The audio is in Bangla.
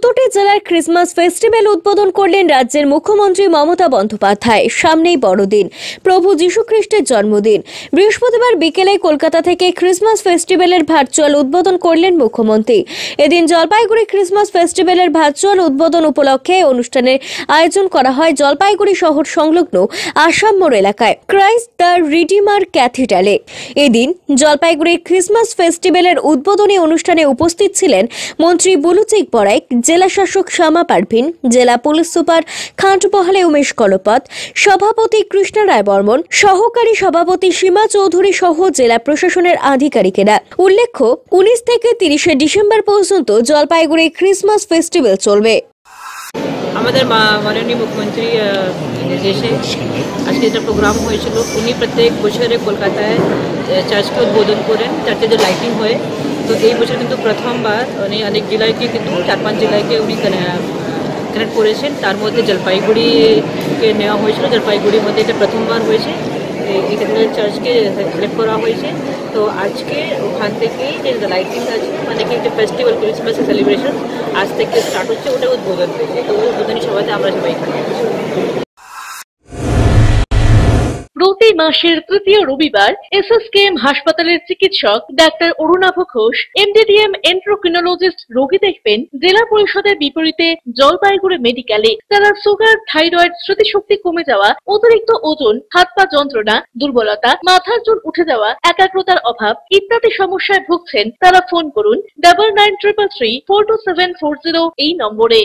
চোদ্দটি জেলার ক্রিসমাস ফেস্টিভ্যাল উদ্বোধন করলেন রাজ্যের মুখ্যমন্ত্রী মমতা বন্দ্যোপাধ্যায়। সামনেই বড়দিন, প্রভু যীশু খ্রিস্টের জন্মদিন। বৃহস্পতিবার বিকেলে কলকাতা থেকে ক্রিসমাস ফেস্টিভ্যালের ভার্চুয়াল উদ্বোধন করলেন মুখ্যমন্ত্রী। এদিন জলপাইগুড়ি ক্রিসমাস ফেস্টিভ্যালের ভার্চুয়াল উদ্বোধন উপলক্ষে অনুষ্ঠানের আয়োজন করা হয় জলপাইগুড়ি শহর সংলগ্ন আসাম মোড় এলাকায় ক্রাইস্ট দ্য রিডিমার ক্যাথিড্রালে। এদিন জলপাইগুড়ির ক্রিসমাস ফেস্টিভ্যালের উদ্বোধনী অনুষ্ঠানে উপস্থিত ছিলেন মন্ত্রী বুলুচিক বড়াইক, জেলা শাসক শ্যামা পারভিন, জেলা পুলিশ সুপার খান্টুপহালে উমেশ কলপত, সভাপতি কৃষ্ণা রায় বর্মন, সহকারী সভাপতি সীমা চৌধুরী সহ জেলা প্রশাসনের আধিকারিকেরা। উল্লেখ্য, 19 থেকে 30 ডিসেম্বর পর্যন্ত জলপাইগুড়ি ক্রিসমাস ফেস্টিভ্যাল চলবে। আমাদের মাননীয় মুখ্যমন্ত্রী নির্দেশে আজকে একটা প্রোগ্রাম হয়েছিল। উনি প্রত্যেক বছরে কলকাতায় চার্চকে উদ্বোধন করেন, চার্চে যে লাইটিং হয়। তো এই বছর কিন্তু প্রথমবার উনি অনেক জেলাকে কিন্তু 4-5 জেলাকে উনি কানেক্ট করেছেন। তার মধ্যে জলপাইগুড়িকে নেওয়া হয়েছিল। জলপাইগুড়ির মধ্যে এটা প্রথমবার হয়েছে, এই ক্যাথিড্রাল চার্চকে সিলেক্ট করা হয়েছে। তো আজকে ওখান থেকেই যে লাইটিং আছে, মানে কি একটা ফেস্টিভ্যাল ক্রিসমাস সেলিব্রেশন আজ থেকে স্টার্ট হচ্ছে, ওটা উদ্বোধন হয়েছে। তো উদ্বোধনী সভাতে আমরা সবাই এখানে আছি। প্রতি মাসের তৃতীয় রবিবার এসএসকেএম হাসপাতালের চিকিৎসক ডাক্তার অরুণাভ ঘোষ এমডিডিএম এন্ড্রোক্রিনোলজিস্ট রোগী দেখবেন জেলা পরিষদের বিপরীতে জলপাইগুড়ি মেডিকেলে। তারা সুগার, থাইরয়েড, স্মৃতিশক্তি কমে যাওয়া, অতিরিক্ত ওজন, হাত পা যন্ত্রণা, দুর্বলতা, মাথার চুল উঠে যাওয়া, একাগ্রতার অভাব ইত্যাদি সমস্যায় ভুগছেন। তারা ফোন করুন 9933342740 এই নম্বরে।